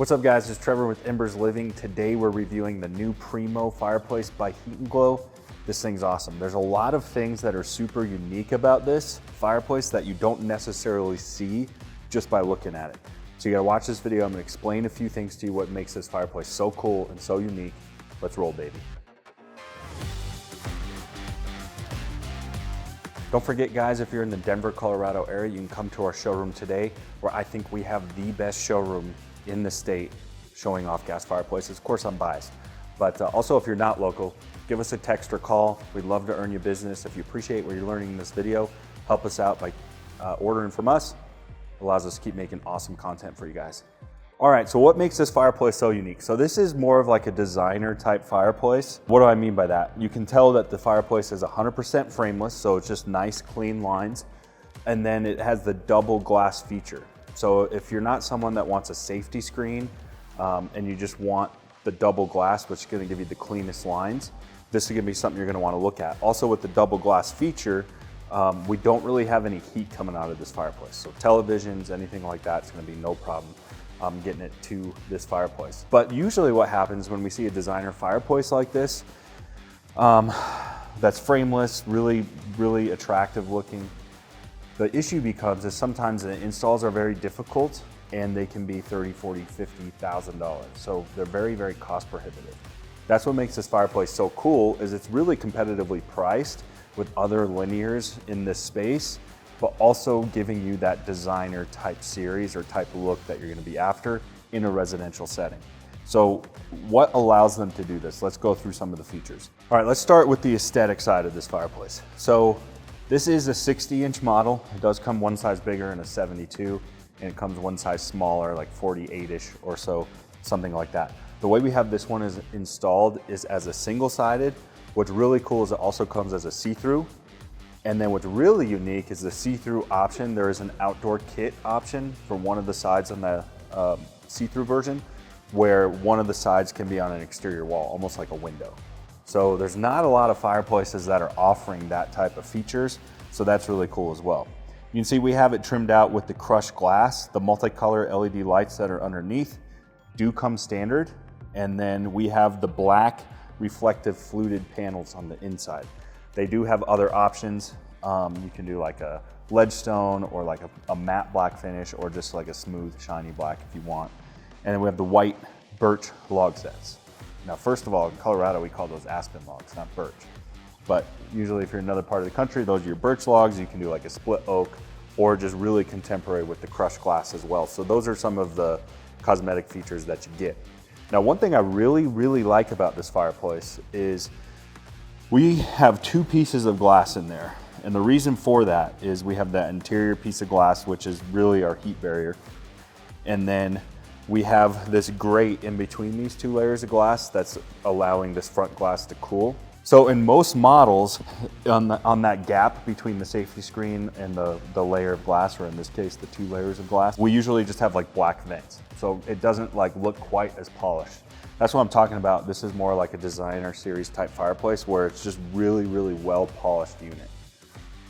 What's up guys, it's Trevor with Embers Living. Today we're reviewing the new Primo Fireplace by Heat and Glow. This thing's awesome. There's a lot of things that are super unique about this fireplace that you don't necessarily see just by looking at it. So you gotta watch this video. I'm gonna explain a few things to you what makes this fireplace so cool and so unique. Let's roll, baby. Don't forget guys, if you're in the Denver, Colorado area, you can come to our showroom today, where I think we have the best showroom in the state showing off gas fireplaces. Of course I'm biased, but also if you're not local, give us a text or call. We'd love to earn you business. If you appreciate what you're learning in this video, help us out by ordering from us. It allows us to keep making awesome content for you guys. All right, so what makes this fireplace so unique? So this is more of like a designer type fireplace. What do I mean by that? You can tell that the fireplace is 100% frameless, so it's just nice, clean lines. And then it has the double glass feature. So if you're not someone that wants a safety screen and you just want the double glass, which is gonna give you the cleanest lines, this is gonna be something you're gonna wanna look at. Also with the double glass feature, we don't really have any heat coming out of this fireplace. So televisions, anything like that, it's gonna be no problem getting it to this fireplace. But usually what happens when we see a designer fireplace like this, that's frameless, really attractive looking, the issue becomes is sometimes the installs are very difficult and they can be $30,000, $40,000, $50,000. So they're very cost prohibitive. That's what makes this fireplace so cool, is it's really competitively priced with other linears in this space, but also giving you that designer type series or type look that you're gonna be after in a residential setting. So what allows them to do this? Let's go through some of the features. All right, let's start with the aesthetic side of this fireplace. So this is a 60-inch model. It does come one size bigger and a 72, and it comes one size smaller, like 48-ish or so, something like that. The way we have this one is installed is as a single-sided. What's really cool is it also comes as a see-through. And then what's really unique is the see-through option. There is an outdoor kit option for one of the sides on the see-through version, where one of the sides can be on an exterior wall, almost like a window. So there's not a lot of fireplaces that are offering that type of features, so that's really cool as well. You can see we have it trimmed out with the crushed glass. The multicolor LED lights that are underneath do come standard, and then we have the black reflective fluted panels on the inside. They do have other options. You can do like a ledgestone or like a matte black finish, or just like a smooth shiny black if you want. And then we have the white birch log sets. Now, first of all, in Colorado, we call those aspen logs, not birch. But usually if you're in another part of the country, those are your birch logs. You can do like a split oak, or just really contemporary with the crushed glass as well. So those are some of the cosmetic features that you get. Now, one thing I really like about this fireplace is we have two pieces of glass in there. And the reason for that is we have that interior piece of glass, which is really our heat barrier. And then we have this grate in between these two layers of glass that's allowing this front glass to cool. So in most models, on that gap between the safety screen and the layer of glass, or in this case, the two layers of glass, we usually just have like black vents. So it doesn't like look quite as polished. That's what I'm talking about. This is more like a designer series type fireplace where it's just really well polished unit.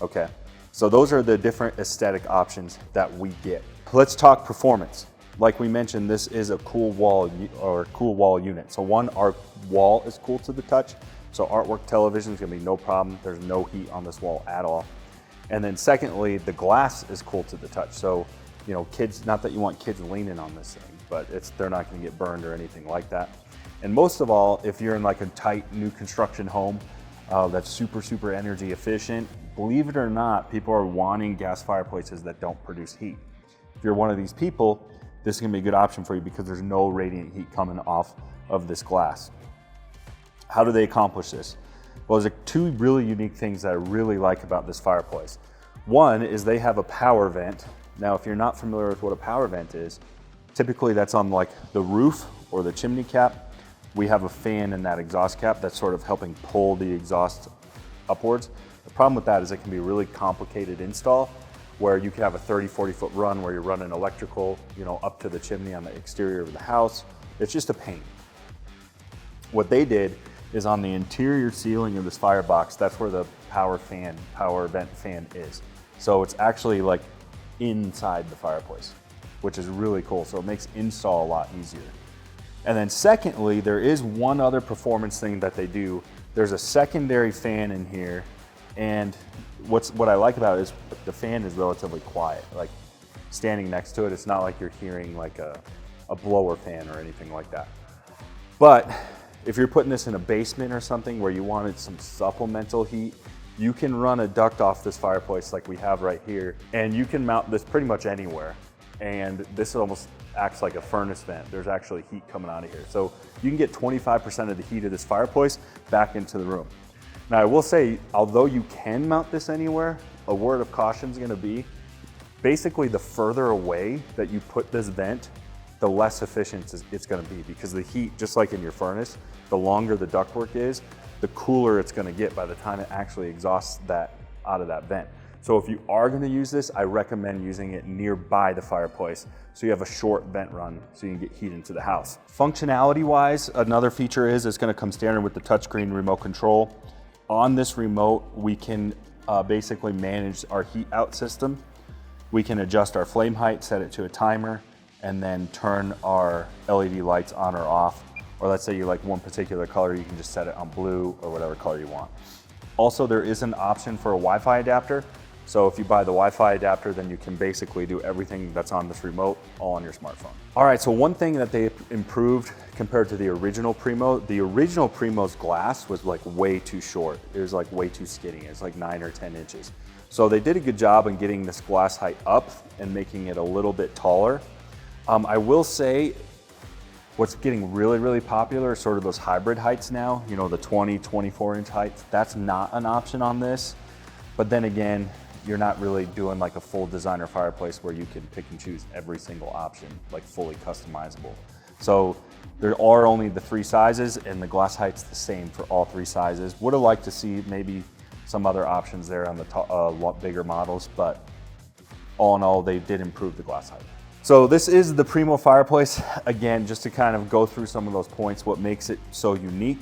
Okay, so those are the different aesthetic options that we get. Let's talk performance. Like we mentioned, this is a cool wall unit. So one, our wall is cool to the touch. So artwork television is gonna be no problem. There's no heat on this wall at all. And then secondly, the glass is cool to the touch. So, you know, kids, not that you want kids leaning on this thing, but they're not gonna get burned or anything like that. And most of all, if you're in like a tight new construction home that's super energy efficient, believe it or not, people are wanting gas fireplaces that don't produce heat. If you're one of these people, this is gonna be a good option for you because there's no radiant heat coming off of this glass. How do they accomplish this? Well, there's two really unique things that I really like about this fireplace. One is they have a power vent. Now, if you're not familiar with what a power vent is, typically that's on like the roof or the chimney cap. We have a fan in that exhaust cap that's sort of helping pull the exhaust upwards. The problem with that is it can be a really complicated install, where you can have a 30-40 foot run where you're running electrical, you know, up to the chimney on the exterior of the house. It's just a pain. What they did is on the interior ceiling of this firebox, that's where the power vent fan is. So it's actually like inside the fireplace. which is really cool. So it makes install a lot easier. And then secondly, there is one other performance thing that they do. There's a secondary fan in here, and what I like about it is the fan is relatively quiet. Like standing next to it, it's not like you're hearing like a blower fan or anything like that. But if you're putting this in a basement or something where you wanted some supplemental heat, you can run a duct off this fireplace like we have right here, and you can mount this pretty much anywhere. And this almost acts like a furnace vent. There's actually heat coming out of here. So you can get 25% of the heat of this fireplace back into the room. Now I will say, although you can mount this anywhere, a word of caution is gonna be, basically the further away that you put this vent, the less efficient it's gonna be, because the heat, just like in your furnace, the longer the ductwork is, the cooler it's gonna get by the time it actually exhausts that out of that vent. So if you are gonna use this, I recommend using it nearby the fireplace so you have a short vent run so you can get heat into the house. Functionality wise, another feature is it's gonna come standard with the touchscreen remote control. On this remote, we can basically manage our heat out system. We can adjust our flame height, set it to a timer, and then turn our LED lights on or off. Or let's say you like one particular color, you can just set it on blue or whatever color you want. Also, there is an option for a Wi-Fi adapter. So if you buy the Wi-Fi adapter, then you can basically do everything that's on this remote all on your smartphone. All right, so one thing that they improved compared to the original Primo's glass was like way too short. It was like way too skinny. It's like 9 or 10 inches. So they did a good job in getting this glass height up and making it a little bit taller. I will say what's getting really, really popular is sort of those hybrid heights now, you know, the 20, 24 inch heights. That's not an option on this. But then again, you're not really doing like a full designer fireplace where you can pick and choose every single option, like fully customizable. So there are only the 3 sizes, and the glass height's the same for all 3 sizes. Would have liked to see maybe some other options there on the bigger models, but all in all, they did improve the glass height. So this is the Primo fireplace. Again, just to kind of go through some of those points, what makes it so unique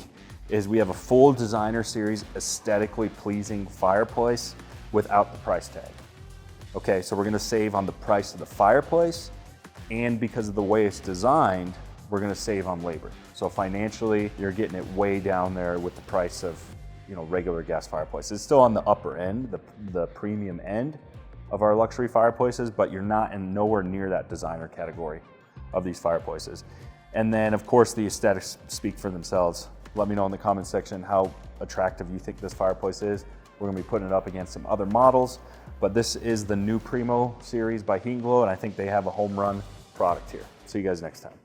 is we have a full designer series, aesthetically pleasing fireplace without the price tag. Okay, so we're gonna save on the price of the fireplace, and because of the way it's designed, we're gonna save on labor. So financially, you're getting it way down there with the price of, you know, regular gas fireplaces. It's still on the upper end, the premium end of our luxury fireplaces, but you're nowhere near that designer category of these fireplaces. And then of course the aesthetics speak for themselves. Let me know in the comment section how attractive you think this fireplace is. We're gonna be putting it up against some other models, but this is the new Primo series by Heat & Glow, and I think they have a home run product here. See you guys next time.